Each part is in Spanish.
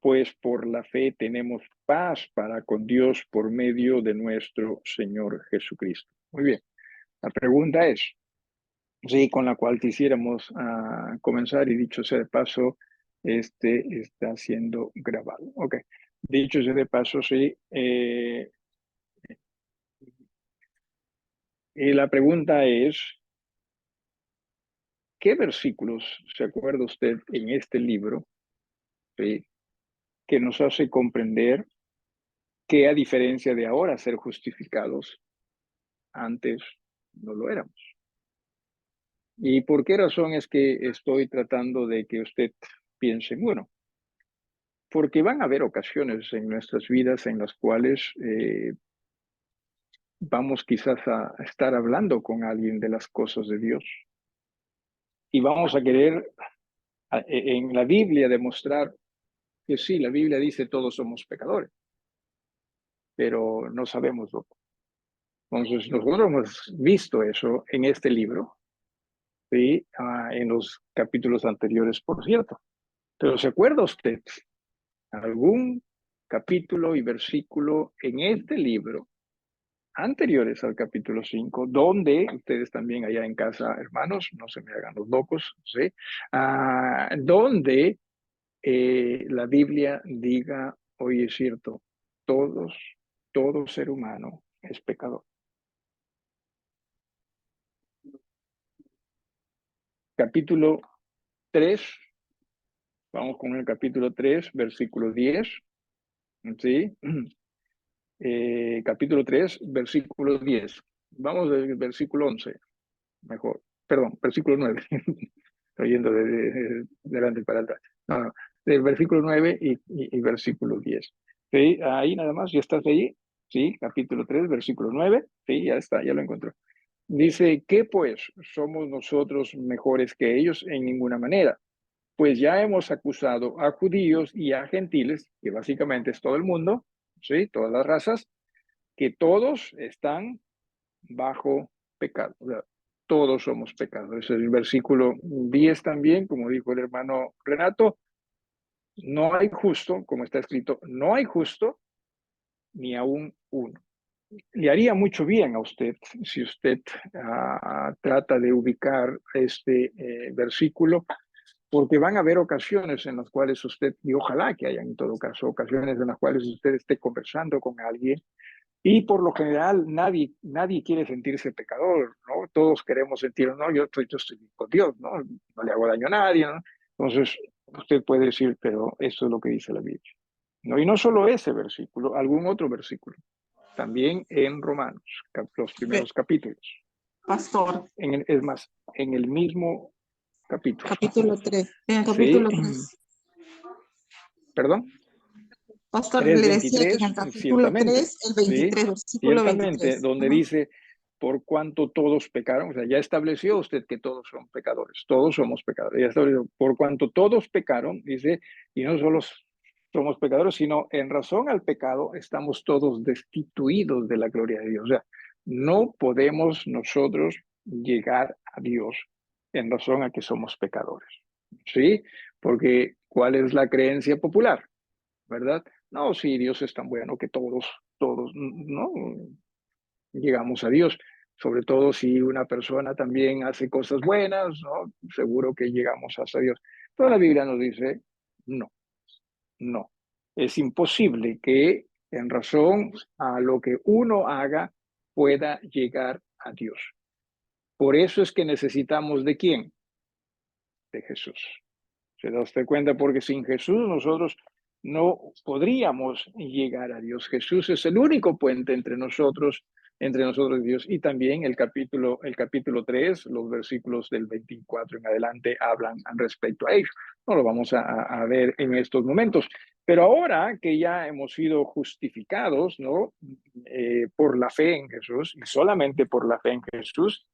pues por la fe tenemos paz para con Dios por medio de nuestro Señor Jesucristo. Muy bien. La pregunta es, sí, con la cual quisiéramos comenzar, y dicho sea de paso, está siendo grabado. Ok. Dicho sea de paso, sí. Y la pregunta es, ¿qué versículos se acuerda usted en este libro, sí, que nos hace comprender que a diferencia de ahora ser justificados, antes no lo éramos? ¿Y por qué razón es que estoy tratando de que usted piense? Bueno, porque van a haber ocasiones en nuestras vidas en las cuales vamos quizás a estar hablando con alguien de las cosas de Dios y vamos a querer en la Biblia demostrar que sí, la Biblia dice todos somos pecadores, pero no sabemos lo. Entonces, nosotros hemos visto eso en este libro, ¿sí? En los capítulos anteriores, por cierto. Pero ¿se acuerda usted algún capítulo y versículo en este libro anteriores al capítulo 5, donde ustedes también allá en casa, hermanos, no se me hagan los locos, ¿sí? Donde la Biblia diga, oye, es cierto, todos, todo ser humano es pecador? Capítulo 3, vamos con el capítulo 3, versículo 10, ¿sí? Capítulo 3, versículo 10. Vamos del versículo 11, mejor. Perdón, versículo 9. Estoy yendo de delante para atrás. No, no, del versículo 9 y versículo 10. ¿Sí? Ahí nada más, ya estás ahí. Sí, capítulo 3, versículo 9. Sí, ya está, ya lo encontró. Dice, ¿qué pues? ¿Somos nosotros mejores que ellos? En ninguna manera. Pues ya hemos acusado a judíos y a gentiles, que básicamente es todo el mundo, ¿sí? Todas las razas, que todos están bajo pecado. O sea, todos somos pecadores. El versículo 10 también, como dijo el hermano Renato, no hay justo, como está escrito, no hay justo ni aún uno. Le haría mucho bien a usted si usted trata de ubicar este versículo, porque van a haber ocasiones en las cuales usted, y ojalá que hayan en todo caso, ocasiones en las cuales usted esté conversando con alguien y por lo general nadie quiere sentirse pecador, ¿no? Todos queremos sentir, no, yo estoy con Dios, ¿no? No le hago daño a nadie, ¿no? Entonces, usted puede decir, pero eso es lo que dice la Biblia, ¿no? Y no solo ese versículo, algún otro versículo, también en Romanos, los primeros capítulos. Pastor. Es más, en el mismo capítulo. Capítulo 3. En el Sí, capítulo 3. perdón. Pastor, le decía que 3:23, en el capítulo ciertamente, 3, el ¿sí? 23, versículo Ciertamente, 23. donde dice, por cuanto todos pecaron, o sea, ya estableció usted que todos son pecadores, todos somos pecadores, ya estableció, por cuanto todos pecaron, dice, y no solo somos pecadores, sino en razón al pecado estamos todos destituidos de la gloria de Dios. O sea, no podemos nosotros llegar a Dios en razón a que somos pecadores, ¿sí? Porque ¿cuál es la creencia popular? ¿Verdad? No, sí, Dios es tan bueno que todos, no llegamos a Dios. Sobre todo si una persona también hace cosas buenas, ¿no? Seguro que llegamos hasta Dios. Pero la Biblia nos dice, no, no. Es imposible que en razón a lo que uno haga pueda llegar a Dios. Por eso es que necesitamos ¿de quién? De Jesús. ¿Se da usted cuenta? Porque sin Jesús nosotros no podríamos llegar a Dios. Jesús es el único puente entre nosotros y Dios. Y también el capítulo 3, los versículos del 24 en adelante hablan al respecto a ello. No lo vamos a ver en estos momentos. Pero ahora que ya hemos sido justificados, ¿no? Por la fe en Jesús, y solamente por la fe en Jesús,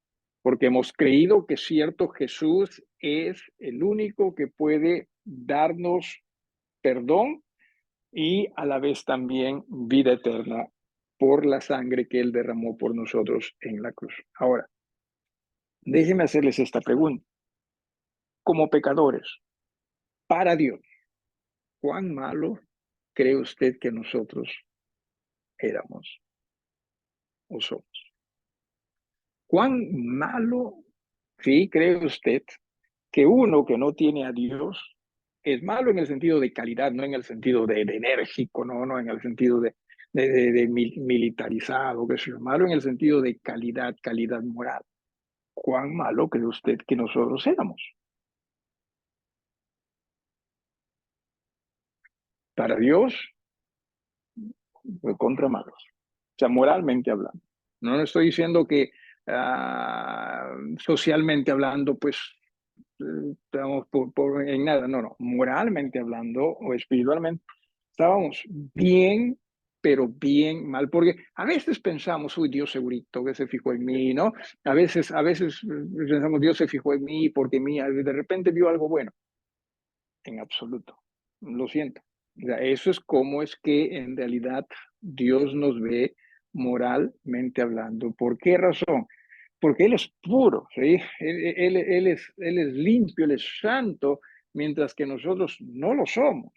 porque hemos creído que cierto Jesús es el único que puede darnos perdón y a la vez también vida eterna por la sangre que Él derramó por nosotros en la cruz. Ahora, déjenme hacerles esta pregunta. Como pecadores, para Dios, ¿cuán malo cree usted que nosotros éramos o somos? ¿Cuán malo, sí, cree usted que uno que no tiene a Dios es malo en el sentido de calidad, no en el sentido de enérgico, no en el sentido de militarizado, que es malo en el sentido de calidad, calidad moral? ¿Cuán malo cree usted que nosotros éramos? Para Dios, contra malos. O sea, moralmente hablando. No estoy diciendo que socialmente hablando, pues estamos en nada. No. Moralmente hablando o espiritualmente, estábamos bien, pero bien mal. Porque a veces pensamos, uy, Dios segurito que se fijó en mí, ¿no? A veces pensamos, Dios se fijó en mí porque de repente vio algo bueno. En absoluto. Lo siento. O sea, eso es como es que en realidad Dios nos ve moralmente hablando. ¿Por qué razón? Porque Él es puro, ¿sí? Él es limpio, Él es santo, mientras que nosotros no lo somos,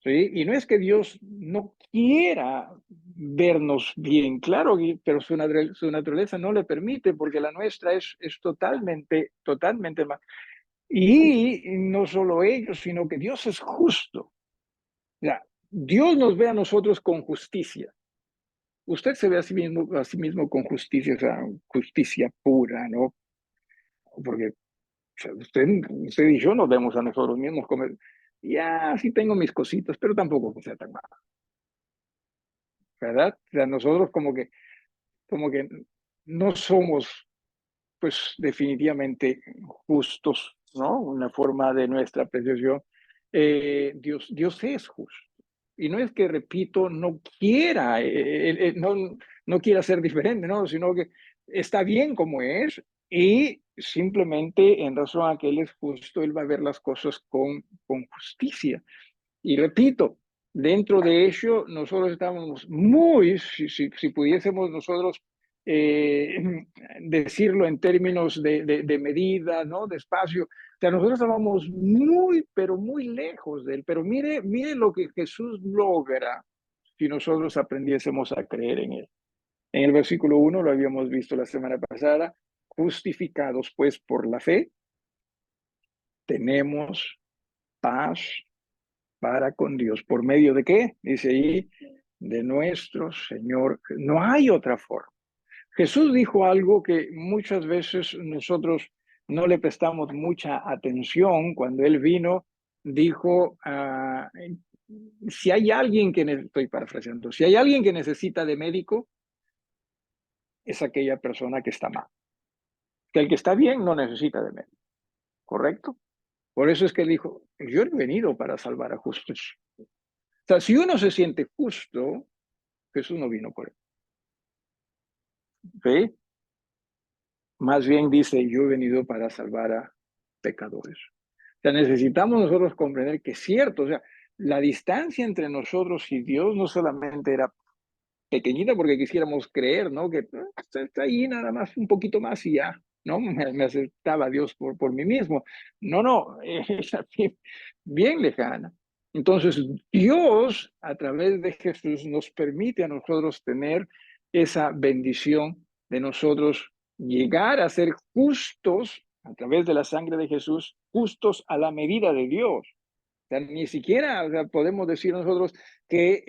¿sí? Y no es que Dios no quiera vernos bien, claro, pero su naturaleza no le permite, porque la nuestra es totalmente mal. Y no solo ellos, sino que Dios es justo. Ya, Dios nos ve a nosotros con justicia. Usted se ve a sí mismo con justicia, o sea, justicia pura, ¿no? Porque o sea, usted y yo nos vemos a nosotros mismos como, ya, sí tengo mis cositas, pero tampoco que sea tan malo, ¿verdad? O sea, nosotros como que no somos, pues, definitivamente justos, ¿no? Una forma de nuestra apreciación. Dios es justo. Y no es que, repito, no quiera, no quiera ser diferente, ¿no? Sino que está bien como es y simplemente en razón a que Él es justo, Él va a ver las cosas con justicia. Y repito, dentro de ello, nosotros estamos si pudiésemos nosotros decirlo en términos de medida, ¿no? De espacio, o sea, nosotros estábamos muy, pero muy lejos de Él. Pero mire lo que Jesús logra si nosotros aprendiésemos a creer en Él. En el versículo 1 lo habíamos visto la semana pasada, justificados pues por la fe, tenemos paz para con Dios. ¿Por medio de qué? Dice ahí, de nuestro Señor. No hay otra forma. Jesús dijo algo que muchas veces nosotros no le prestamos mucha atención. Cuando Él vino, dijo, si hay alguien que, estoy parafraseando, si hay alguien que necesita de médico, es aquella persona que está mal. Que el que está bien no necesita de médico, ¿correcto? Por eso es que él dijo, yo he venido para salvar a justos. O sea, si uno se siente justo, Jesús no vino por él. ¿Sí? Más bien dice, yo he venido para salvar a pecadores. O sea, necesitamos nosotros comprender que es cierto, o sea, la distancia entre nosotros y Dios no solamente era pequeñita porque quisiéramos creer, ¿no? Que está ahí nada más, un poquito más y ya, ¿no? Me aceptaba Dios por mí mismo. No, es bien, bien lejana. Entonces, Dios, a través de Jesús, nos permite a nosotros tener esa bendición de nosotros llegar a ser justos a través de la sangre de Jesús, justos a la medida de Dios. O sea, ni siquiera, o sea, podemos decir nosotros que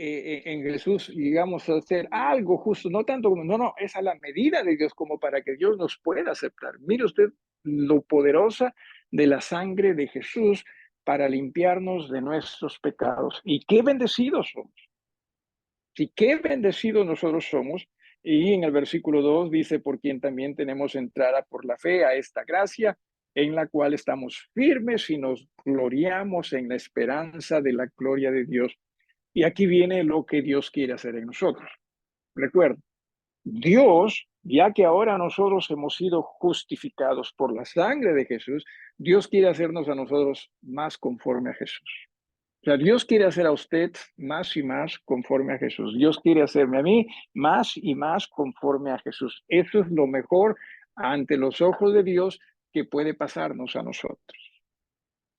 en Jesús llegamos a hacer algo justo, no tanto como, no, es a la medida de Dios como para que Dios nos pueda aceptar. Mire usted lo poderosa de la sangre de Jesús para limpiarnos de nuestros pecados. Y qué bendecidos somos. Y qué bendecidos nosotros somos. Y en el versículo 2 dice, por quien también tenemos entrada por la fe a esta gracia, en la cual estamos firmes y nos gloriamos en la esperanza de la gloria de Dios. Y aquí viene lo que Dios quiere hacer en nosotros. Recuerda, Dios, ya que ahora nosotros hemos sido justificados por la sangre de Jesús, Dios quiere hacernos a nosotros más conforme a Jesús. O sea, Dios quiere hacer a usted más y más conforme a Jesús. Dios quiere hacerme a mí más y más conforme a Jesús. Eso es lo mejor ante los ojos de Dios que puede pasarnos a nosotros.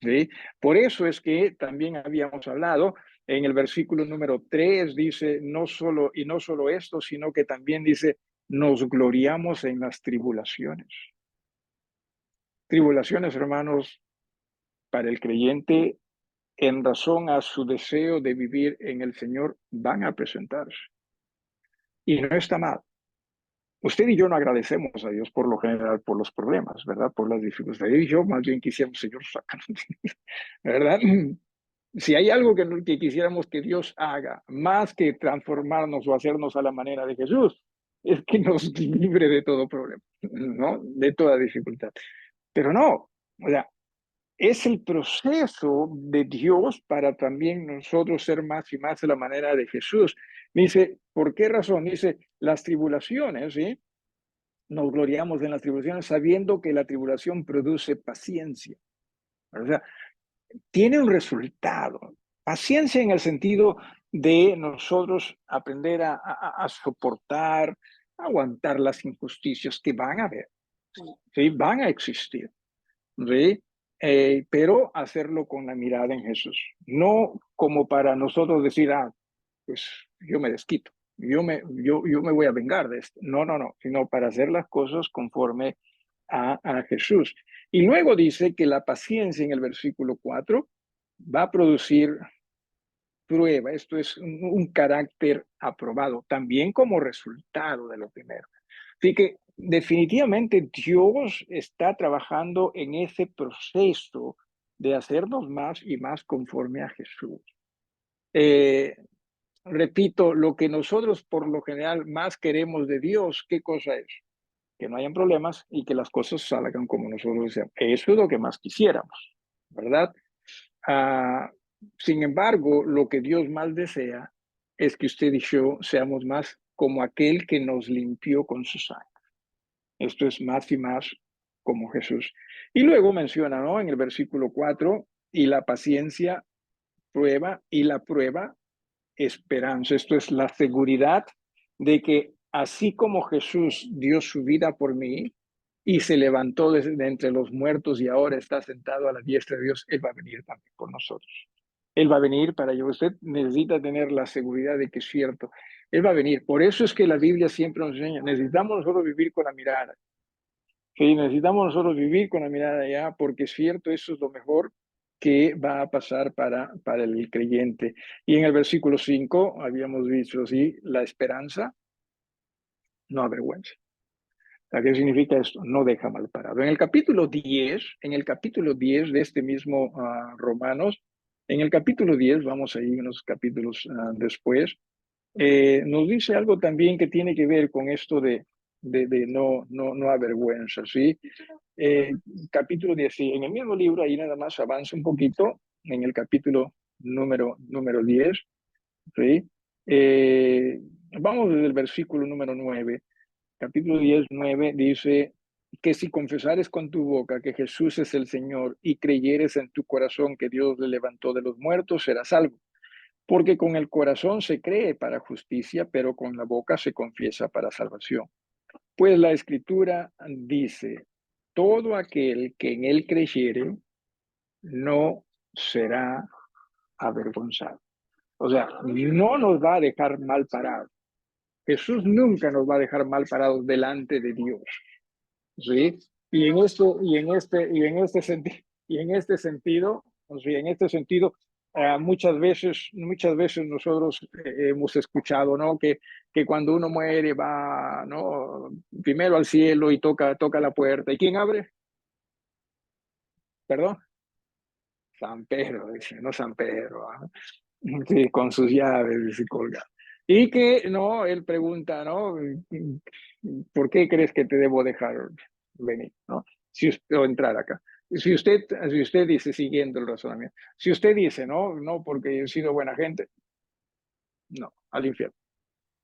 ¿sí? Por eso es que también habíamos hablado en el versículo número 3, dice, no solo esto, sino que también dice, nos gloriamos en las tribulaciones. Tribulaciones, hermanos, para el creyente, en razón a su deseo de vivir en el Señor, van a presentarse. Y no está mal. Usted y yo no agradecemos a Dios por lo general por los problemas, ¿verdad? Por las dificultades. Y yo más bien quisiéramos, Señor, sácanos, ¿verdad? Si hay algo que quisiéramos que Dios haga, más que transformarnos o hacernos a la manera de Jesús, es que nos libre de todo problema, ¿no? De toda dificultad. Pero no, o sea, es el proceso de Dios para también nosotros ser más y más a la manera de Jesús. Dice, ¿por qué razón? Dice, las tribulaciones, ¿sí? Nos gloriamos en las tribulaciones sabiendo que la tribulación produce paciencia. O sea, tiene un resultado. Paciencia en el sentido de nosotros aprender a soportar, a aguantar las injusticias que van a haber, ¿sí? Van a existir, ¿sí? Pero hacerlo con la mirada en Jesús. No como para nosotros decir, pues yo me desquito, yo me voy a vengar de esto. No, no, no, sino para hacer las cosas conforme a Jesús. Y luego dice que la paciencia en el versículo 4 va a producir prueba. Esto es un carácter aprobado, también como resultado de lo primero. Así que definitivamente Dios está trabajando en ese proceso de hacernos más y más conforme a Jesús. Eh, Repito, lo que nosotros por lo general más queremos de Dios, ¿qué cosa es? Que no hayan problemas y que las cosas salgan como nosotros deseamos. Eso es lo que más quisiéramos, ¿verdad? Ah, Sin embargo, lo que Dios más desea es que usted y yo seamos más como aquel que nos limpió con su sangre. Esto es más y más como Jesús. Y luego menciona, ¿no? En el versículo 4, y la paciencia prueba, y la prueba esperanza. Esto es la seguridad de que así como Jesús dio su vida por mí y se levantó de entre los muertos y ahora está sentado a la diestra de Dios, Él va a venir también por nosotros. Él va a venir para yo. Usted necesita tener la seguridad de que es cierto. Él va a venir. Por eso es que la Biblia siempre nos enseña, necesitamos nosotros vivir con la mirada. Sí, necesitamos nosotros vivir con la mirada allá, porque es cierto, eso es lo mejor que va a pasar para el creyente. Y en el versículo 5 habíamos visto, sí, la esperanza no avergüenza. ¿Qué significa esto? No deja mal parado. En el capítulo 10 de este mismo Romanos, en el capítulo 10, vamos a ir unos capítulos después, nos dice algo también que tiene que ver con esto de no avergüenza, ¿sí? Capítulo 10, sí, en el mismo libro, ahí nada más avanza un poquito, en el capítulo número 10, ¿sí? Vamos desde el versículo número 9. Capítulo 10, 9 dice que si confesares con tu boca que Jesús es el Señor y creyeres en tu corazón que Dios le levantó de los muertos, serás salvo. Porque con el corazón se cree para justicia, pero con la boca se confiesa para salvación. Pues la Escritura dice, todo aquel que en él creyere no será avergonzado. O sea, no nos va a dejar mal parados. Jesús nunca nos va a dejar mal parados delante de Dios. ¿Sí? Y en este sentido, ¿sí? En este sentido, muchas veces nosotros hemos escuchado, ¿no? Que cuando uno muere va, ¿no? Primero al cielo y toca la puerta. ¿Y quién abre? ¿Perdón? San Pedro, dice, no San Pedro, ¿ah? Sí, con sus llaves, dice, colgado. Y que, no, él pregunta, ¿no? ¿Por qué crees que te debo dejar venir, ¿no? Si usted, o entrar acá. Si usted dice, siguiendo el razonamiento, si usted dice, no, porque he sido buena gente, no, al infierno.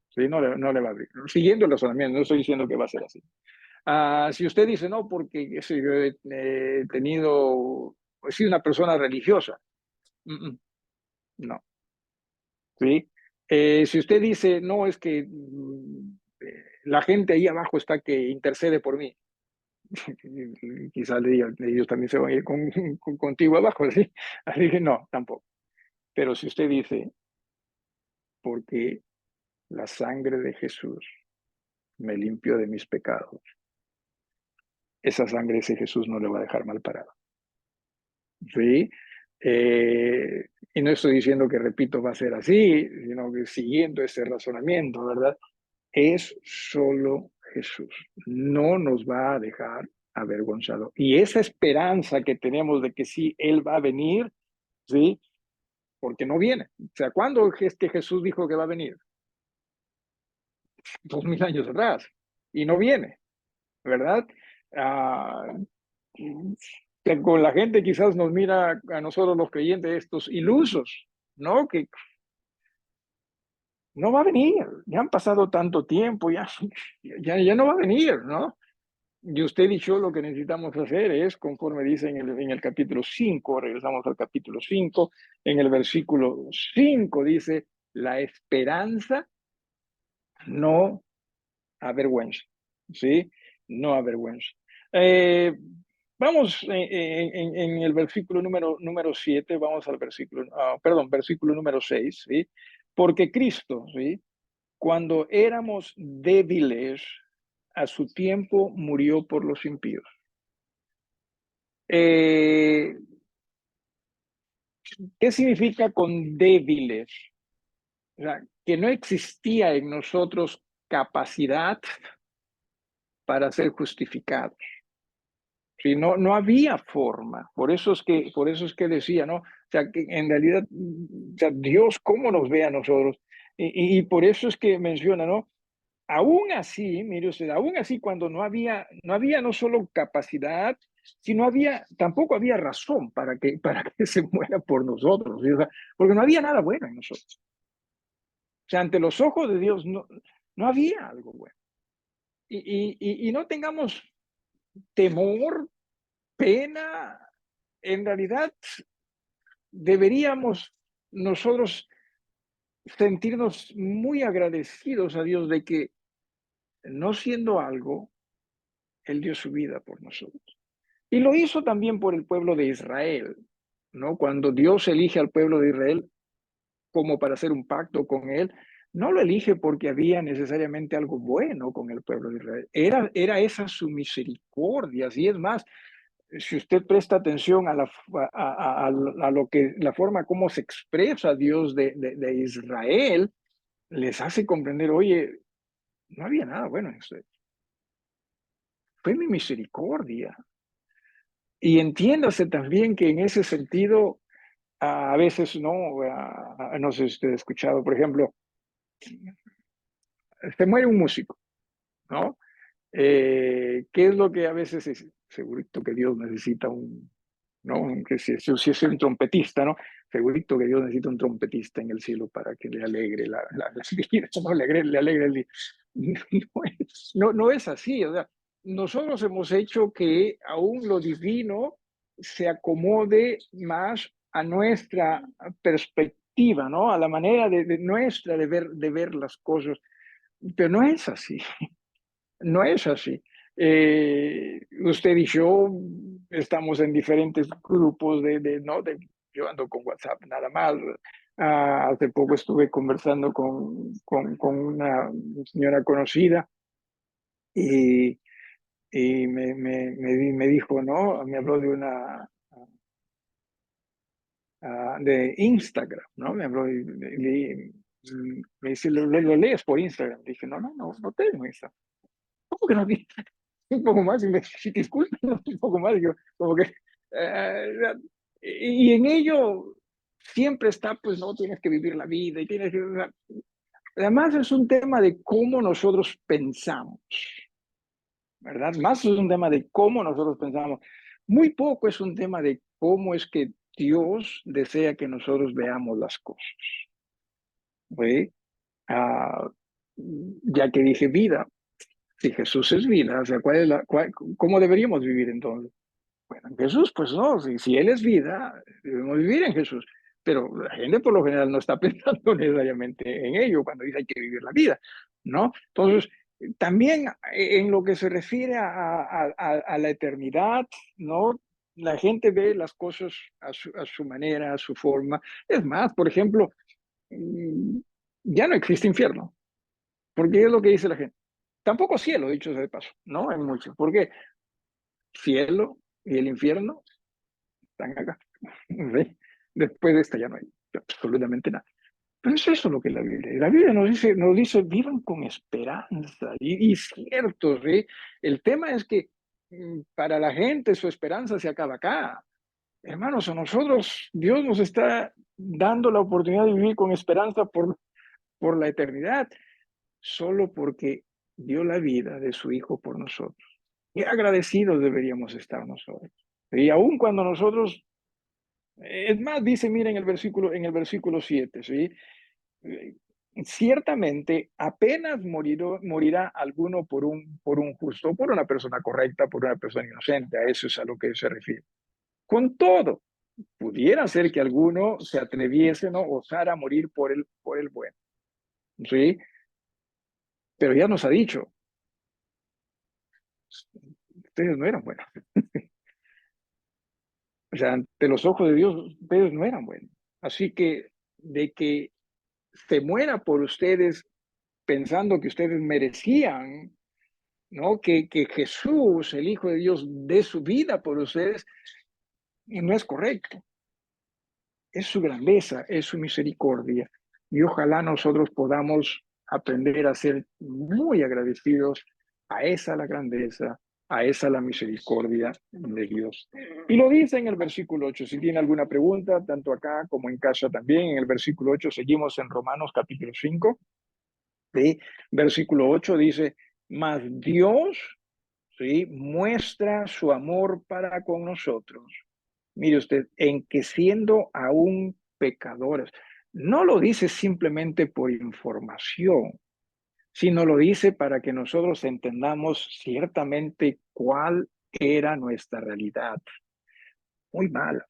¿Sí? No le va a abrir. Siguiendo el razonamiento, no estoy diciendo que va a ser así. Si usted dice, no, porque yo he sido una persona religiosa, no. ¿Sí? Si usted dice, no, es que la gente ahí abajo está que intercede por mí, Quizás ellos también se van a ir contigo abajo, ¿sí? Así que no, tampoco. Pero si usted dice, porque la sangre de Jesús me limpió de mis pecados, esa sangre ese Jesús no le va a dejar mal parado. ¿Sí? Y no estoy diciendo que, repito, va a ser así, sino que siguiendo ese razonamiento, ¿verdad? Es solo Jesús. No nos va a dejar avergonzado. Y esa esperanza que tenemos de que sí, Él va a venir, ¿sí? Porque no viene. O sea, ¿cuándo es que Jesús dijo que va a venir? 2000 años atrás. Y no viene, ¿verdad? Ah, que con la gente quizás nos mira a nosotros los creyentes estos ilusos, ¿no? Que no va a venir, ya han pasado tanto tiempo, ya no va a venir, ¿no? Y usted y yo lo que necesitamos hacer es, conforme dice en el capítulo 5, regresamos al capítulo 5, en el versículo 5 dice, la esperanza no avergüenza, ¿sí? No avergüenza. Eh, Vamos en el versículo número 7, vamos al versículo, versículo número 6, ¿sí? Porque Cristo, ¿sí? Cuando éramos débiles, a su tiempo murió por los impíos. Eh, ¿Qué significa con débiles? O sea, que no existía en nosotros capacidad para ser justificados. Sí, no había forma. Por eso es que decía, ¿no? O sea, que en realidad, o sea, Dios, ¿cómo nos ve a nosotros? Y por eso es que menciona, ¿no? Aún así, mire usted, aún así, cuando no había no solo capacidad, sino tampoco había razón para que se muera por nosotros, ¿sí? O sea, porque no había nada bueno en nosotros. O sea, ante los ojos de Dios no había algo bueno. Y no tengamos temor, pena, en realidad deberíamos nosotros sentirnos muy agradecidos a Dios de que, no siendo algo, Él dio su vida por nosotros. Y lo hizo también por el pueblo de Israel, ¿no? Cuando Dios elige al pueblo de Israel como para hacer un pacto con Él, no lo elige porque había necesariamente algo bueno con el pueblo de Israel. Era esa su misericordia. Así es más, si usted presta atención a lo que, la forma como se expresa Dios de Israel, les hace comprender, oye, no había nada bueno en usted. Fue mi misericordia. Y entiéndase también que en ese sentido, a veces no sé si usted ha escuchado, por ejemplo, se muere un músico, ¿no? ¿Qué es lo que a veces es? Segurito que Dios necesita ¿no? Que si es un trompetista, ¿no? Segurito que Dios necesita un trompetista en el cielo para que le alegre la vida, ¿no? Le alegre el día. No es así, o sea, nosotros hemos hecho que aún lo divino se acomode más a nuestra perspectiva, ¿no? A la manera nuestra de ver las cosas, pero no es así. No es así. Usted y yo estamos en diferentes grupos ¿no? Yo ando con WhatsApp nada más. Hace poco estuve conversando con una señora conocida y, me dijo, ¿no? Me habló de Instagram, ¿no? Me habló me dice, ¿lo lees por Instagram? Dije, no tengo Instagram. ¿Cómo que no tienes? Un poco más y me disculpa, un poco más, yo, como que, eh, y en ello siempre está, pues no, tienes que vivir la vida y tienes que, además es un tema de cómo nosotros pensamos, ¿verdad? Más es un tema de cómo nosotros pensamos, muy poco es un tema de cómo es que Dios desea que nosotros veamos las cosas, ¿sí? Ah, ya que dije vida, si Jesús es vida, o sea, ¿cómo deberíamos vivir entonces? Bueno, en Jesús, pues no, si Él es vida, debemos vivir en Jesús. Pero la gente por lo general no está pensando necesariamente en ello cuando dice hay que vivir la vida, ¿no? Entonces, También en lo que se refiere a la eternidad, ¿no? La gente ve las cosas a su manera, a su forma. Es más, por ejemplo, ya no existe infierno, porque es lo que dice la gente. Tampoco cielo, dicho sea de paso, ¿no? Hay mucho. Porque cielo y el infierno están acá. ¿Sí? Después de esta ya no hay absolutamente nada. Pero es eso lo que la Biblia nos dice, vivan con esperanza. Y cierto, ¿sí? El tema es que para la gente su esperanza se acaba acá. Hermanos, a nosotros Dios nos está dando la oportunidad de vivir con esperanza por la eternidad, solo porque dio la vida de su Hijo por nosotros. Y agradecidos deberíamos estar nosotros. Y aun cuando nosotros, es más, dice, mira en el versículo 7, ¿sí? Ciertamente apenas morirá alguno por un justo, por una persona correcta, por una persona inocente. A eso es a lo que se refiere. Con todo, pudiera ser que alguno se atreviese, ¿no? Osara morir por el bueno. ¿Sí? Pero ya nos ha dicho, ustedes no eran buenos. O sea, ante los ojos de Dios, ustedes no eran buenos. Así que de que se muera por ustedes pensando que ustedes merecían, ¿no? Que Jesús, el Hijo de Dios, dé su vida por ustedes, y no es correcto. Es su grandeza, es su misericordia. Y ojalá nosotros podamos aprender a ser muy agradecidos a esa la grandeza, a esa la misericordia de Dios. Y lo dice en el versículo 8. Si tiene alguna pregunta, tanto acá como en casa también, en el versículo 8 seguimos en Romanos capítulo 5. ¿Sí? Versículo 8 dice, mas Dios, ¿sí?, muestra su amor para con nosotros. Mire usted, en que siendo aún pecadores, no lo dice simplemente por información, sino lo dice para que nosotros entendamos ciertamente cuál era nuestra realidad. Muy mala.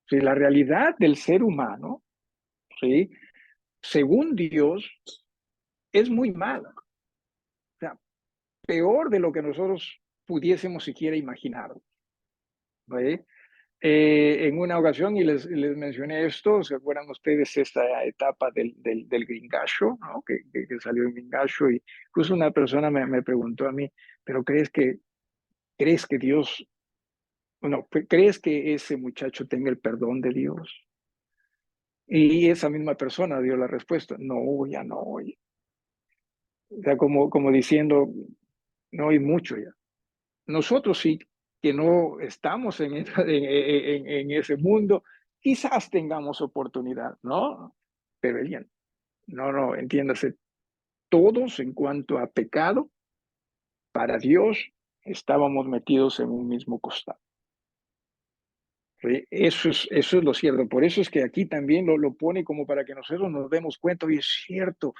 Sí, la realidad del ser humano, ¿sí?, según Dios, es muy mala. O sea, peor de lo que nosotros pudiésemos siquiera imaginar. ¿Sí? En una ocasión, y les mencioné esto, ¿se acuerdan ustedes esta etapa del gringacho, ¿no? Que salió el gringacho? Y justo una persona me preguntó a mí, ¿pero crees que Dios, no, crees que ese muchacho tenga el perdón de Dios? Y esa misma persona dio la respuesta, no, ya no. O sea, como diciendo, no hay mucho ya. Nosotros sí que no estamos en ese mundo, quizás tengamos oportunidad, ¿no? Pero él ya no, no, entiéndase, todos en cuanto a pecado, para Dios estábamos metidos en un mismo costal. ¿Sí? Eso es lo cierto. Por eso es que aquí también lo pone como para que nosotros nos demos cuenta, y es cierto,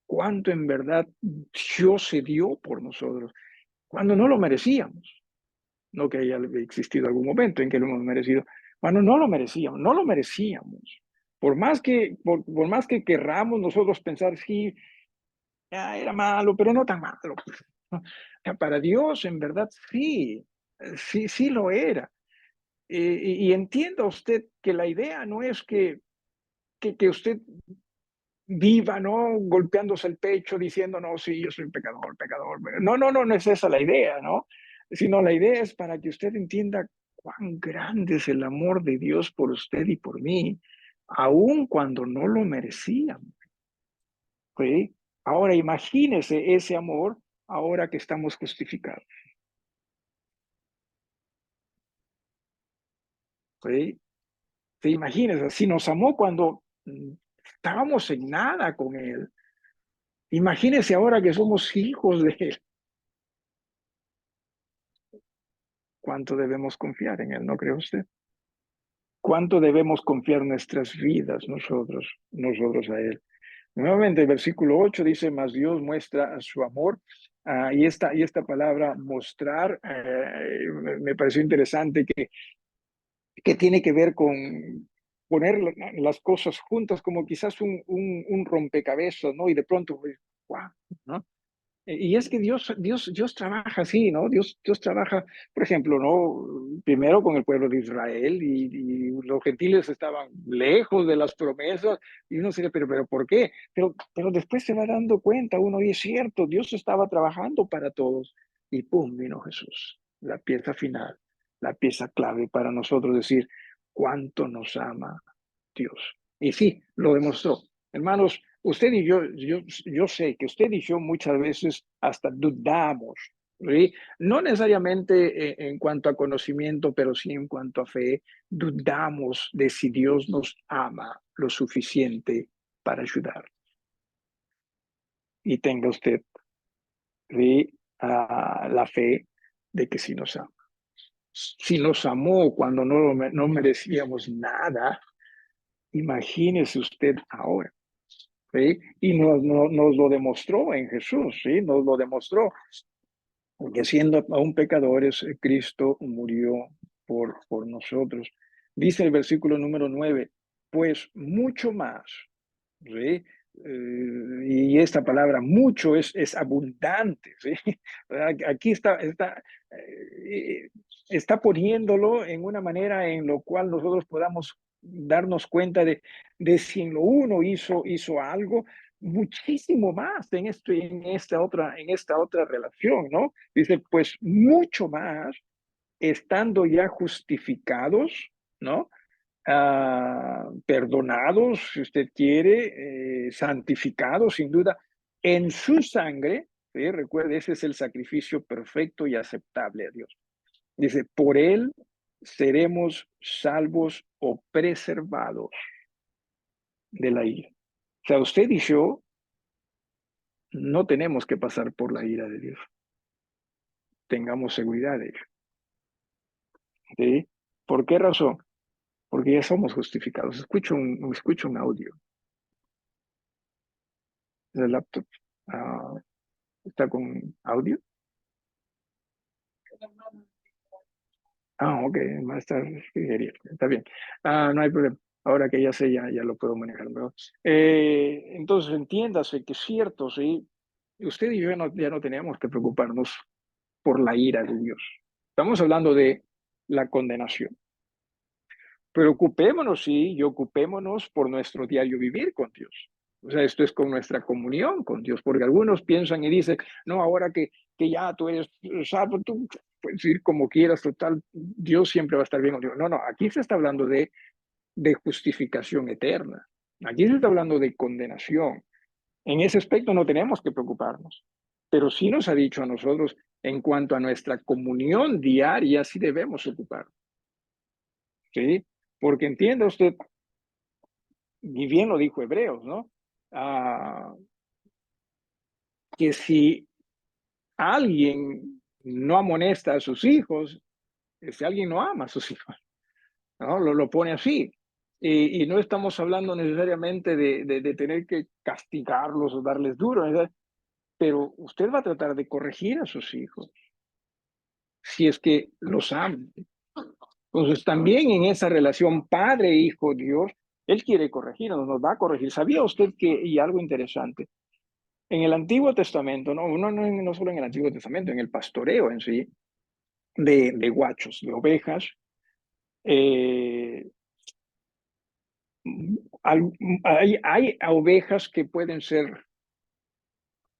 cuánto en verdad Dios se dio por nosotros, cuando no lo merecíamos. No que haya existido algún momento en que lo hemos merecido. Bueno, no lo merecíamos, no lo merecíamos. Por más que querramos nosotros pensar, sí, era malo, pero no tan malo. Para Dios, en verdad, sí, sí lo era. Y entienda usted que la idea no es que usted viva, ¿no? Golpeándose el pecho diciendo, no, sí, yo soy pecador, pecador. No, no, no, no es esa la idea, ¿no? Sino la idea es para que usted entienda cuán grande es el amor de Dios por usted y por mí, aun cuando no lo merecíamos. ¿Sí? Ahora imagínese ese amor ahora que estamos justificados. ¿Sí? ¿Se imagínese? Si nos amó cuando estábamos en nada con Él, imagínese ahora que somos hijos de Él. ¿Cuánto debemos confiar en Él, no cree usted? ¿Cuánto debemos confiar nuestras vidas nosotros a Él? Nuevamente, el versículo 8 dice, mas Dios muestra su amor. Y esta palabra mostrar me pareció interesante que tiene que ver con poner las cosas juntas como quizás un rompecabezas, ¿no? Y de pronto, wow, ¿no? Y es que Dios trabaja así, ¿no? Dios trabaja, por ejemplo, ¿no? Primero con el pueblo de Israel y los gentiles estaban lejos de las promesas y uno se dice, pero ¿por qué? Pero después se va dando cuenta uno y es cierto, Dios estaba trabajando para todos y pum, vino Jesús, la pieza final, la pieza clave para nosotros decir cuánto nos ama Dios. Y sí, lo demostró. Hermanos, usted y yo sé que usted y yo muchas veces hasta dudamos, ¿sí? No necesariamente en cuanto a conocimiento, pero sí en cuanto a fe, dudamos de si Dios nos ama lo suficiente para ayudar. Y tenga usted, ¿sí? La fe de que sí nos ama. Si nos amó cuando no merecíamos nada, imagínese usted ahora. ¿Sí? Y nos lo demostró en Jesús, ¿sí? Nos lo demostró, porque siendo aún pecadores, Cristo murió por nosotros. Dice el versículo número 9, pues mucho más, ¿sí? Y esta palabra mucho es abundante, ¿sí? Aquí está poniéndolo en una manera en lo cual nosotros podamos darnos cuenta de si en lo uno hizo algo, muchísimo más en esta otra relación, ¿no? Dice, pues mucho más, estando ya justificados, ¿no? Perdonados, si usted quiere, santificados, sin duda, en su sangre. ¿Sí? Recuerde, ese es el sacrificio perfecto y aceptable a Dios. Dice, por él seremos salvos o preservados de la ira. O sea, usted y yo no tenemos que pasar por la ira de Dios. Tengamos seguridad de ello. ¿Sí? ¿Por qué razón? Porque ya somos justificados. Escucho un audio del laptop. Ah, ¿está con audio? Ok, va a estar genial, está bien. No hay problema. Ahora que ya sé, ya lo puedo manejar mejor. Entonces, entiéndase que es cierto, sí. Usted y yo ya no tenemos que preocuparnos por la ira de Dios. Estamos hablando de la condenación. Preocupémonos, sí, y ocupémonos por nuestro diario vivir con Dios. O sea, esto es con nuestra comunión con Dios, porque algunos piensan y dicen, no, ahora que ya tú eres salvo, tú puedes ir como quieras, total, Dios siempre va a estar bien contigo. No, aquí se está hablando de justificación eterna. Aquí se está hablando de condenación. En ese aspecto no tenemos que preocuparnos, pero sí nos ha dicho a nosotros, en cuanto a nuestra comunión diaria, sí debemos ocuparnos. ¿Sí? Porque entienda usted, y bien lo dijo Hebreos, ¿no? Que si alguien no amonesta a sus hijos, si alguien no ama a sus hijos, ¿no? Lo pone así. Y no estamos hablando necesariamente de tener que castigarlos o darles duro, ¿verdad? Pero usted va a tratar de corregir a sus hijos, si es que los ama. Entonces, también en esa relación padre-hijo-Dios, Él quiere corregirnos, nos va a corregir. ¿Sabía usted que, y algo interesante, en el Antiguo Testamento, no solo en el Antiguo Testamento, en el pastoreo en sí, de guachos, de ovejas, eh, hay ovejas que pueden ser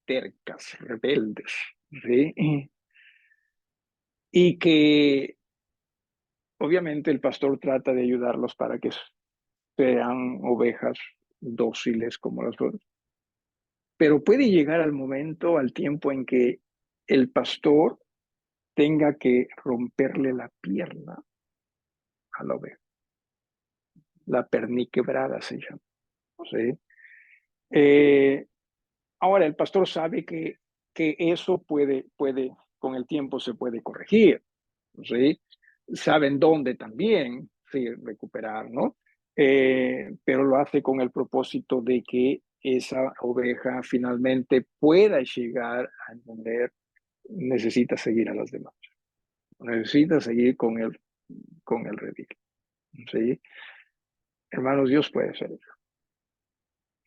tercas, rebeldes, ¿sí? Y que obviamente el pastor trata de ayudarlos para que sean ovejas dóciles como las otras. Pero puede llegar al momento, al tiempo en que el pastor tenga que romperle la pierna a la oveja, la perniquebrada se llama. ¿Sí? Eh, Ahora, el pastor sabe que eso con el tiempo se puede corregir. ¿Sí? Saben dónde también, sí, recuperar, ¿no? Pero lo hace con el propósito de que esa oveja finalmente pueda llegar a entender, necesita seguir a las demás, necesita seguir con el redil. ¿Sí? Hermanos, Dios puede hacer eso.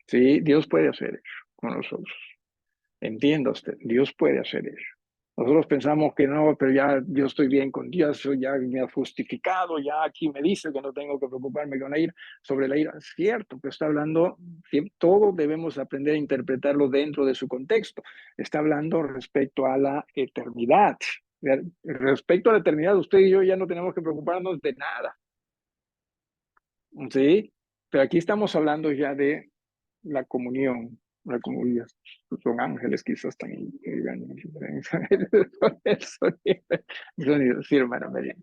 Sí, Dios puede hacer eso con nosotros. Entienda usted, Dios puede hacer eso. Nosotros pensamos que no, pero ya yo estoy bien con Dios, yo ya me ha justificado, ya aquí me dice que no tengo que preocuparme con la ira, sobre la ira. Es cierto, pero está hablando, que todo debemos aprender a interpretarlo dentro de su contexto. Está hablando respecto a la eternidad. Respecto a la eternidad, usted y yo ya no tenemos que preocuparnos de nada. ¿Sí? Pero aquí estamos hablando ya de la comunión. La comunidad son ángeles quizás también. Sí, hermano María.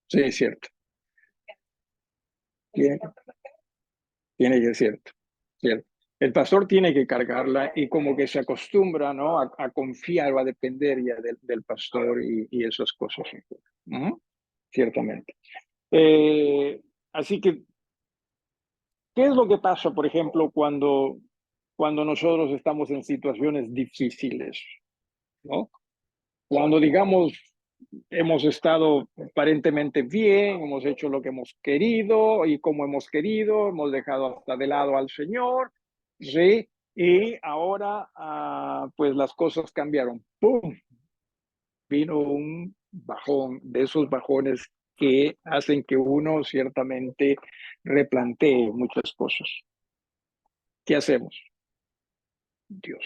Sí, es cierto. Tiene, tiene que ser cierto. Cierto. El pastor tiene que cargarla y como que se acostumbra, ¿no? A confiar o a depender ya del pastor y esas cosas. Ujú. Ciertamente. Así que, ¿qué es lo que pasa, por ejemplo, cuando nosotros estamos en situaciones difíciles, ¿no? Cuando, digamos, hemos estado aparentemente bien, hemos hecho lo que hemos querido y como hemos querido, hemos dejado hasta de lado al Señor, ¿sí? Y ahora, pues las cosas cambiaron. ¡Pum! Vino un bajón, de esos bajones que hacen que uno ciertamente replantee muchas cosas. ¿Qué hacemos? Dios,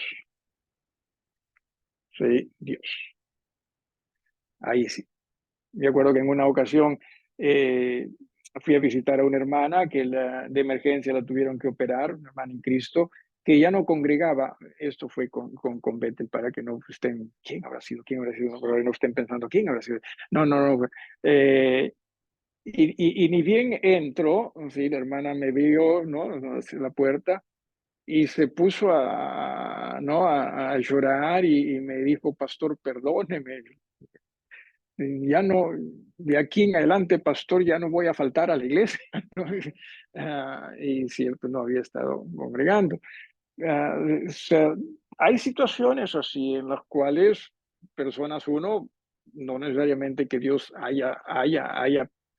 sí, Dios. Ahí sí. Me acuerdo que en una ocasión eh, fui a visitar a una hermana que de emergencia la tuvieron que operar, una hermana en Cristo, que ya no congregaba. Esto fue con Bethel para que no estén, ¿quién habrá sido? ¿Quién habrá sido? No estén pensando, ¿quién habrá sido? No, no, no. Eh, y ni bien entró, sí, la hermana me vio, ¿no? Hacia la puerta y se puso ¿no? a llorar y me dijo, pastor, perdóneme, ya no, de aquí en adelante, pastor, ya no voy a faltar a la iglesia. ¿No? Y cierto, no había estado congregando. O sea, hay situaciones así en las cuales personas, uno, no necesariamente que Dios haya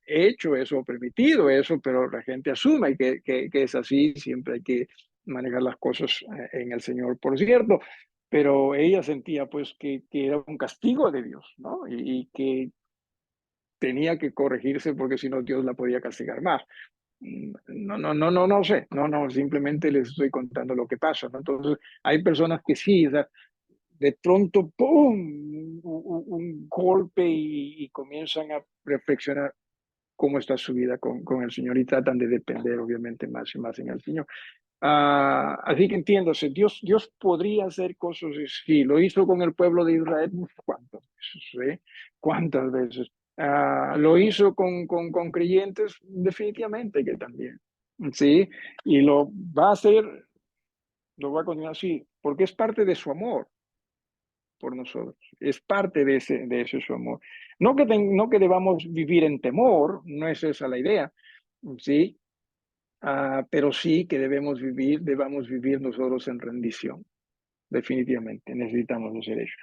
hecho eso o permitido eso, pero la gente asume que es así, siempre hay que manejar las cosas en el Señor, por cierto, pero ella sentía pues que era un castigo de Dios, ¿no? Y que tenía que corregirse porque si no Dios la podía castigar más. No sé, no, simplemente les estoy contando lo que pasa, ¿no? Entonces, hay personas que sí, o sea, de pronto, ¡pum!, un golpe y comienzan a reflexionar cómo está su vida con el Señor y tratan de depender, obviamente, más y más en el Señor. Así que entiéndase, Dios podría hacer cosas así, lo hizo con el pueblo de Israel, ¿cuántas veces? ¿Cuántas veces? Lo hizo con creyentes, definitivamente que también, ¿sí? Y lo va a hacer, lo va a continuar así, porque es parte de su amor por nosotros, es parte de ese su amor. No que debamos vivir en temor, no es esa la idea, ¿sí? Pero sí que debamos vivir nosotros en rendición, definitivamente, necesitamos hacer eso.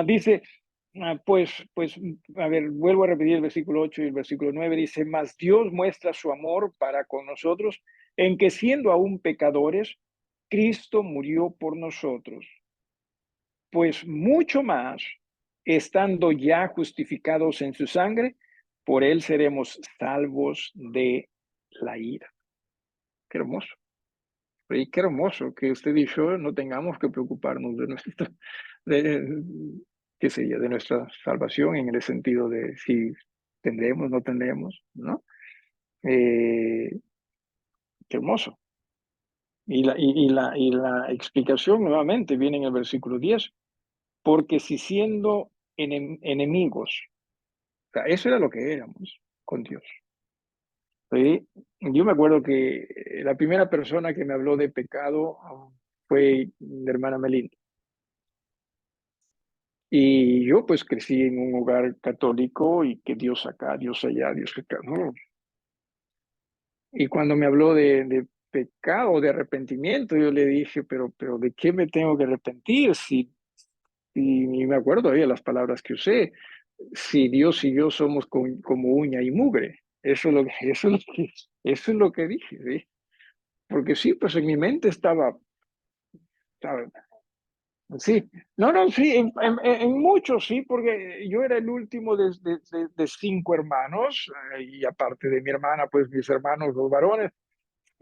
Dice, pues, a ver, vuelvo a repetir el versículo 8 y el versículo 9, dice, mas Dios muestra su amor para con nosotros en que siendo aún pecadores, Cristo murió por nosotros, pues mucho más, estando ya justificados en su sangre, por él seremos salvos de la ira. Qué hermoso. Y qué hermoso que usted y yo no tengamos que preocuparnos de, qué sé yo, de nuestra salvación en el sentido de si tendremos, no tendremos, ¿no? Eh, qué hermoso. Y la explicación nuevamente viene en el versículo 10, porque si siendo enemigos, o sea, eso era lo que éramos con Dios. ¿Sí? Yo me acuerdo que la primera persona que me habló de pecado fue mi hermana Melinda. Y yo pues crecí en un hogar católico y que Dios acá, Dios allá, Dios acá, ¿no? Y cuando me habló de pecado, de arrepentimiento, yo le dije, pero ¿de qué me tengo que arrepentir? Y me acuerdo de las palabras que usé, si Dios y yo somos como uña y mugre. eso es lo que dije, ¿sí? Porque sí, pues en mi mente estaba sí, no, no, sí, en muchos sí, porque yo era el último de 5 hermanos, y aparte de mi hermana, pues mis hermanos, los varones,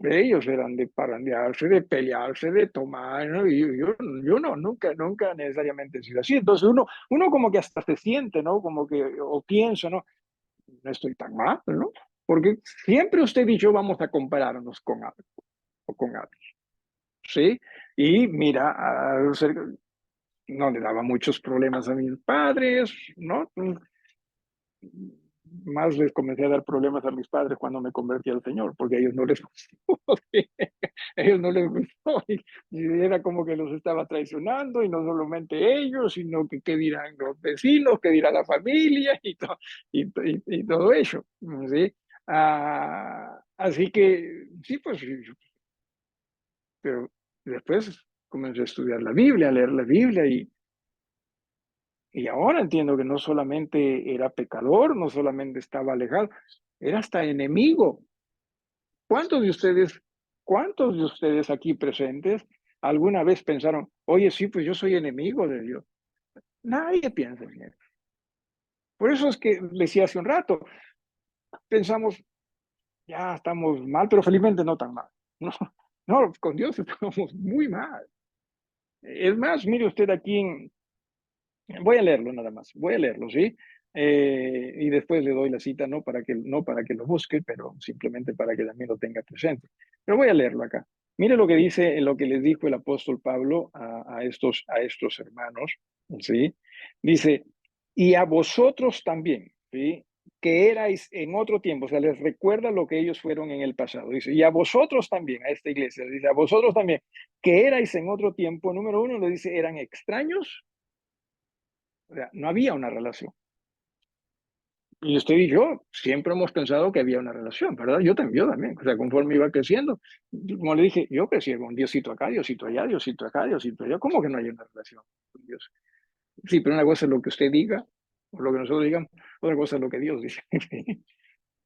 ellos eran de parandearse, de pelearse, de tomar, ¿no? Y yo no, nunca necesariamente he sido así. Entonces uno como que hasta se siente, ¿no? Como que, o piensa, ¿no? No estoy tan mal, ¿no? Porque siempre usted y yo vamos a compararnos con algo, o con algo, ¿sí? Y mira, no le daba muchos problemas a mis padres, ¿no? Más les comencé a dar problemas a mis padres cuando me convertí al Señor, porque a ellos no les gustó, ¿sí? A ellos no les gustó, y era como que los estaba traicionando, y no solamente ellos, sino que qué dirán los vecinos, qué dirá la familia, y todo eso, ¿sí? Así que, sí, pues, pero después comencé a estudiar la Biblia, a leer la Biblia, y ahora entiendo que no solamente era pecador, no solamente estaba alejado, era hasta enemigo. ¿Cuántos de ustedes, cuántos de ustedes aquí presentes alguna vez pensaron, oye, sí, pues yo soy enemigo de Dios? Nadie piensa en eso. Por eso es que decía hace un rato, pensamos, ya estamos mal, pero felizmente no tan mal. No, no, con Dios estamos muy mal. Es más, mire usted aquí voy a leerlo nada más, voy a leerlo, ¿sí? Y después le doy la cita, no para que lo busque, pero simplemente para que también lo tenga presente. Pero voy a leerlo acá. Mire lo que dice, lo que les dijo el apóstol Pablo a estos hermanos, ¿sí? Dice, y a vosotros también, ¿sí? Que erais en otro tiempo, o sea, les recuerda lo que ellos fueron en el pasado. Dice, y a vosotros también, a esta iglesia, dice, a vosotros también, que erais en otro tiempo, número uno, le dice, eran extraños, o sea, no había una relación. Y usted y yo siempre hemos pensado que había una relación, ¿verdad? Yo también. O sea, conforme iba creciendo, como le dije, yo crecí con Diosito acá, Diosito allá, Diosito acá, Diosito allá. ¿Cómo que no hay una relación con Dios? Sí, pero una cosa es lo que usted diga, o lo que nosotros digamos, otra cosa es lo que Dios dice.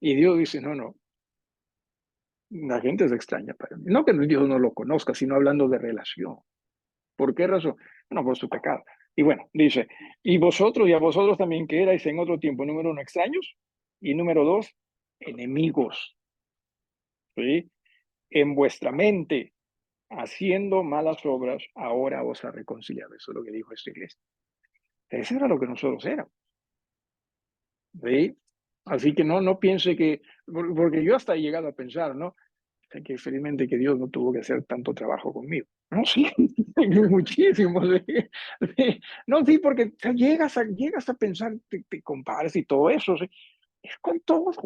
Y Dios dice, no, no, la gente es extraña para mí. No que Dios no lo conozca, sino hablando de relación. ¿Por qué razón? No, por su pecado. Y bueno, dice, y vosotros y a vosotros también que erais en otro tiempo, número uno, extraños, y número dos, enemigos, ¿sí? En vuestra mente, haciendo malas obras, ahora os ha reconciliado. Eso es lo que dijo esta iglesia. Eso era lo que nosotros éramos, ¿sí? Así que no piense que, porque yo hasta he llegado a pensar, ¿no? Que felizmente que Dios no tuvo que hacer tanto trabajo conmigo. No, sí, muchísimo. Sí, sí. No, sí, porque llegas a pensar, te comparas y todo eso, sí. Es con todos,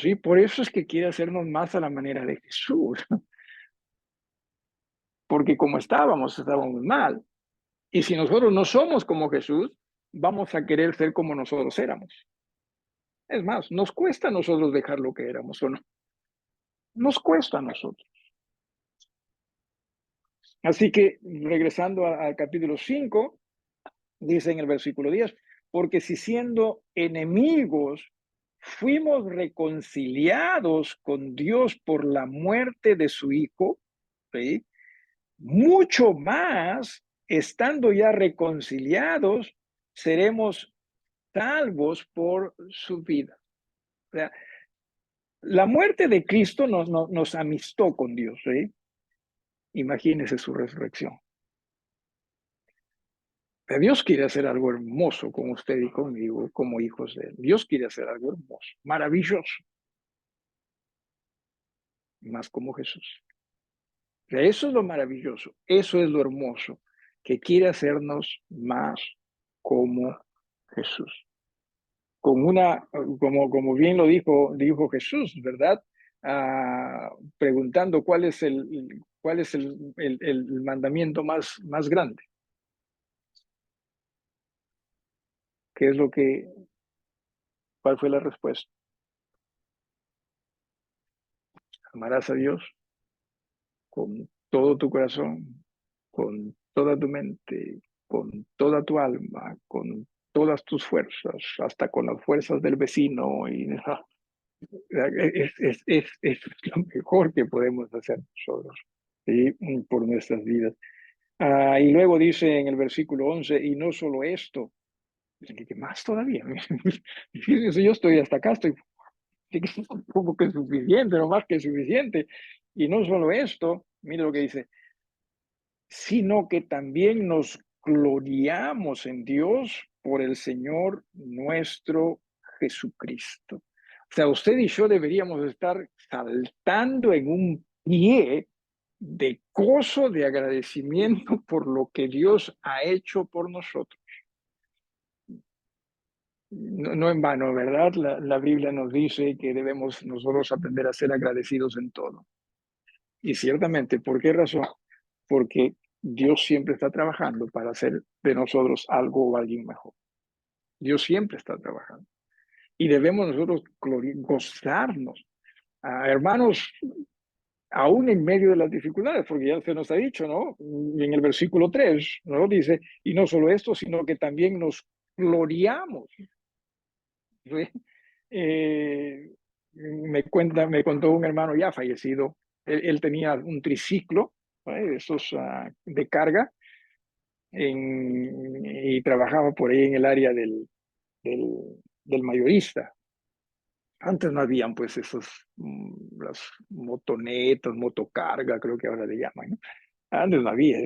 sí. Por eso es que quiere hacernos más a la manera de Jesús, porque como estábamos mal. Y si nosotros no somos como Jesús, vamos a querer ser como nosotros éramos. Es más, nos cuesta a nosotros dejar lo que éramos o no. Nos cuesta a nosotros. Así que regresando al capítulo 5, dice en el versículo 10, porque si siendo enemigos fuimos reconciliados con Dios por la muerte de su Hijo, ¿sí? Mucho más, estando ya reconciliados, seremos salvos por su vida. O sea, la muerte de Cristo nos amistó con Dios, ¿sí? Imagínese su resurrección. Dios quiere hacer algo hermoso con usted y conmigo como hijos de Él. Dios quiere hacer algo hermoso, maravilloso, más como Jesús. Eso es lo maravilloso, eso es lo hermoso, que quiere hacernos más como Jesús. Con como bien lo dijo Jesús, ¿verdad? Preguntando cuál es el mandamiento más grande. ¿Qué es cuál fue la respuesta? Amarás a Dios con todo tu corazón, con toda tu mente, con toda tu alma, con todas tus fuerzas, hasta con las fuerzas del vecino, y es lo mejor que podemos hacer nosotros, ¿sí? Por nuestras vidas. Y luego dice en el versículo 11, y no solo esto, ¿qué más todavía? Fíjense, yo estoy hasta acá, estoy como que suficiente, no más que suficiente. Y no solo esto, mire lo que dice, sino que también nos gloriamos en Dios por el Señor nuestro Jesucristo. O sea, usted y yo deberíamos estar saltando en un pie de gozo, de agradecimiento por lo que Dios ha hecho por nosotros. No, no en vano, ¿verdad? La Biblia nos dice que debemos nosotros aprender a ser agradecidos en todo. Y ciertamente, ¿por qué razón? Porque Dios siempre está trabajando para hacer de nosotros algo o alguien mejor. Dios siempre está trabajando. Y debemos nosotros gozarnos. Hermanos, aún en medio de las dificultades, porque ya se nos ha dicho, ¿no? En el versículo 3, ¿no? Dice, y no solo esto, sino que también nos gloriamos. ¿Sí? Me contó un hermano ya fallecido, él tenía un triciclo, ¿no? Esos de carga, y trabajaba por ahí en el área del, del mayorista. Antes no habían pues esos, las motonetas, motocarga, creo que ahora le llaman, ¿no? Antes no había.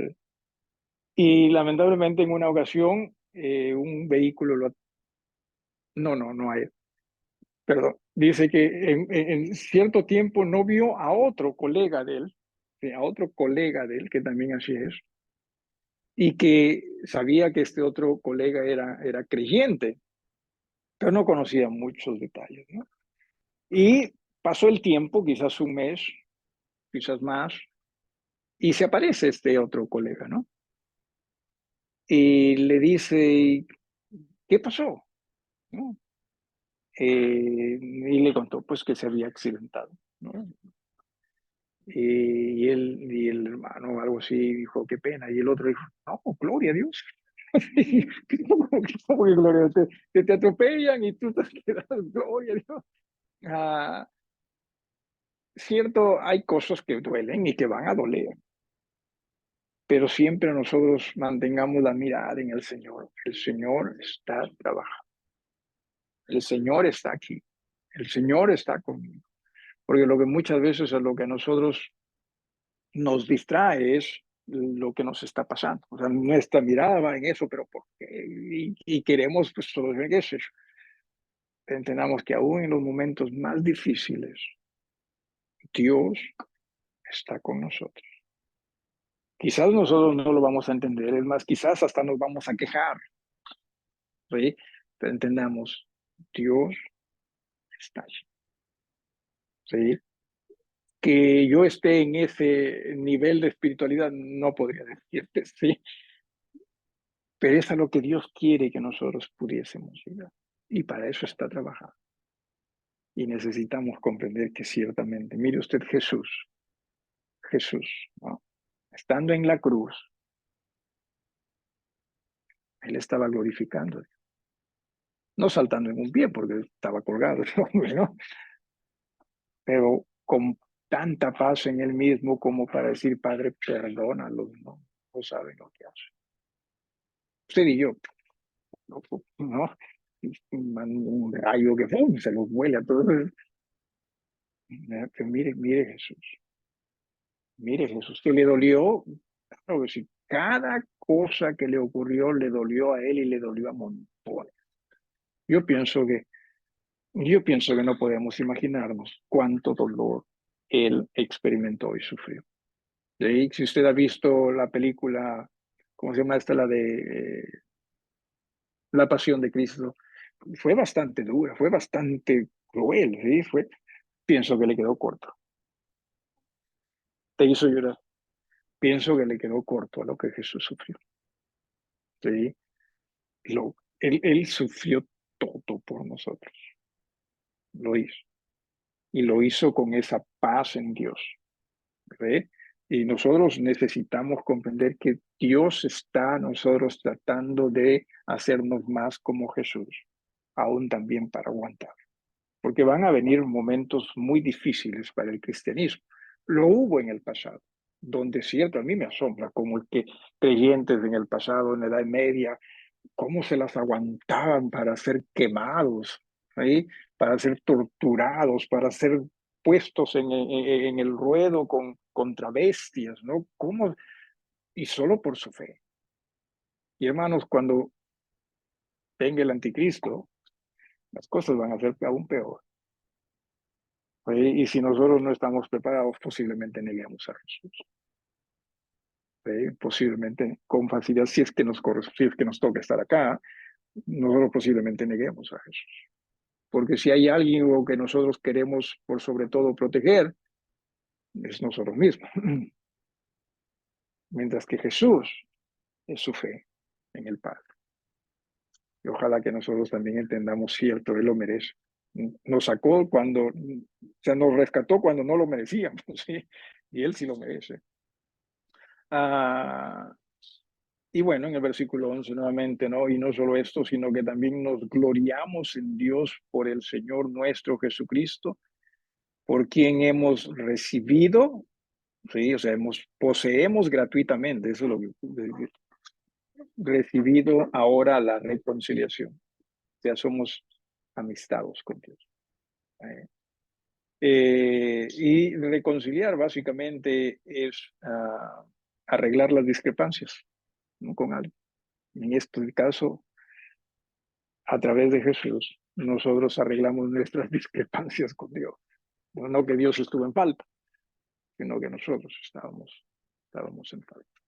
Y lamentablemente en una ocasión un vehículo no hay, perdón, dice que en cierto tiempo no vio a otro colega de él, sí, a otro colega de él que también así es, y que sabía que este otro colega era creyente, pero no conocía muchos detalles, ¿no? Y pasó el tiempo, quizás un mes, quizás más, y se aparece este otro colega, ¿no? Y le dice, ¿qué pasó? ¿No? Y le contó pues que se había accidentado, ¿no? Y el hermano algo así dijo, qué pena. Y el otro dijo, no, gloria a Dios. ¿Cómo que gloria a Dios? Te atropellan y tú te das gloria a Dios. Ah, cierto, hay cosas que duelen y que van a doler, pero siempre nosotros mantengamos la mirada en el Señor. El Señor está trabajando. El Señor está aquí. El Señor está conmigo. Porque lo que muchas veces es lo que a nosotros nos distrae es lo que nos está pasando. O sea, nuestra mirada va en eso, pero ¿por qué? Y queremos pues resolver eso. Entendamos que aún en los momentos más difíciles, Dios está con nosotros. Quizás nosotros no lo vamos a entender, es más, quizás hasta nos vamos a quejar, ¿sí? Pero entendamos, Dios está allí, ¿sí? Que yo esté en ese nivel de espiritualidad, no podría decirte, ¿sí? Pero es a lo que Dios quiere que nosotros pudiésemos llegar. Y para eso está trabajando. Y necesitamos comprender que ciertamente, mire usted Jesús, ¿no? Estando en la cruz, él estaba glorificando, no saltando en un pie porque estaba colgado, ¿no? Pero con tanta paz en él mismo como para decir, Padre, perdónalos, no saben lo que hacen. Usted y yo, ¿no? ¿No? Un rayo que ¡pum! Se los vuela a todos. Que mire Jesús, que le dolió, claro que sí, cada cosa que le ocurrió le dolió a él y le dolió a montones. Yo pienso que, yo pienso que no podemos imaginarnos cuánto dolor él experimentó y sufrió. De ahí, si usted ha visto la película, ¿cómo se llama esta? La de La Pasión de Cristo, fue bastante dura, fue bastante cruel, ¿sí? Pienso que le quedó corto. Te hizo llorar. Pienso que le quedó corto a lo que Jesús sufrió. ¿Sí? Él sufrió todo por nosotros. Lo hizo. Y lo hizo con esa paz en Dios. ¿Sí? Y nosotros necesitamos comprender que Dios está a nosotros tratando de hacernos más como Jesús, aún también para aguantar. Porque van a venir momentos muy difíciles para el cristianismo. Lo hubo en el pasado, donde cierto, a mí me asombra como el que creyentes en el pasado, en la Edad Media, cómo se las aguantaban para ser quemados, ¿sí? Para ser torturados, para ser puestos en el ruedo contra bestias, ¿no? ¿Cómo? Y solo por su fe. Y hermanos, cuando venga el anticristo, las cosas van a ser aún peor. ¿Sí? Y si nosotros no estamos preparados, posiblemente neguemos a Jesús. ¿Sí? Posiblemente con facilidad, si es que nos toca estar acá, nosotros posiblemente neguemos a Jesús. Porque si hay alguien que nosotros queremos por sobre todo proteger, es nosotros mismos. Mientras que Jesús es su fe en el Padre. Y ojalá que nosotros también entendamos cierto, Él lo merece. Nos sacó cuando, o sea, nos rescató cuando no lo merecíamos, ¿sí? Y Él sí lo merece. Y bueno, en el versículo 11 nuevamente, ¿no? Y no solo esto, sino que también nos gloriamos en Dios por el Señor nuestro Jesucristo, por quien hemos recibido, ¿sí? O sea, poseemos gratuitamente, eso es lo que recibido ahora la reconciliación. Ya somos amistados con Dios. Y reconciliar básicamente es arreglar las discrepancias, ¿no? Con alguien. En este caso, a través de Jesús, nosotros arreglamos nuestras discrepancias con Dios. No que Dios estuvo en falta, sino que nosotros estábamos en falta.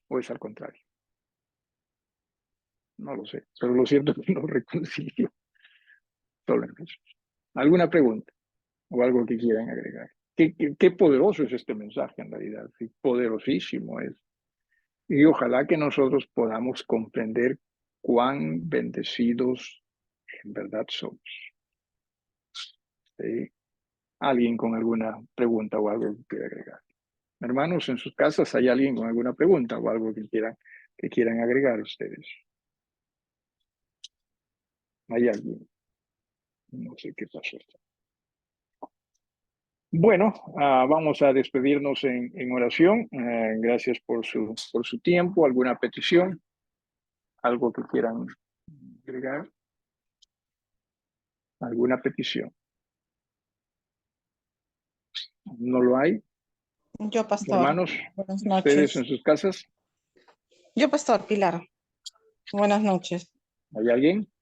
O es al contrario. No lo sé, pero lo cierto es que nos reconcilió solo en Jesús. ¿Alguna pregunta o algo que quieran agregar? Qué poderoso es este mensaje en realidad, sí, poderosísimo es. Y ojalá que nosotros podamos comprender cuán bendecidos en verdad somos. ¿Sí? ¿Alguien con alguna pregunta o algo que quiera agregar? Hermanos, en sus casas hay alguien con alguna pregunta o algo que quieran agregar ustedes. ¿Hay alguien? No sé qué pasó. Bueno, vamos a despedirnos en oración. Gracias por su tiempo. ¿Alguna petición? ¿Algo que quieran agregar? ¿Alguna petición? ¿No lo hay? Yo, pastor. Hermanos, Buenas ustedes en noches. sus casas, Yo, pastor, Pilar. Buenas noches. ¿hay alguien?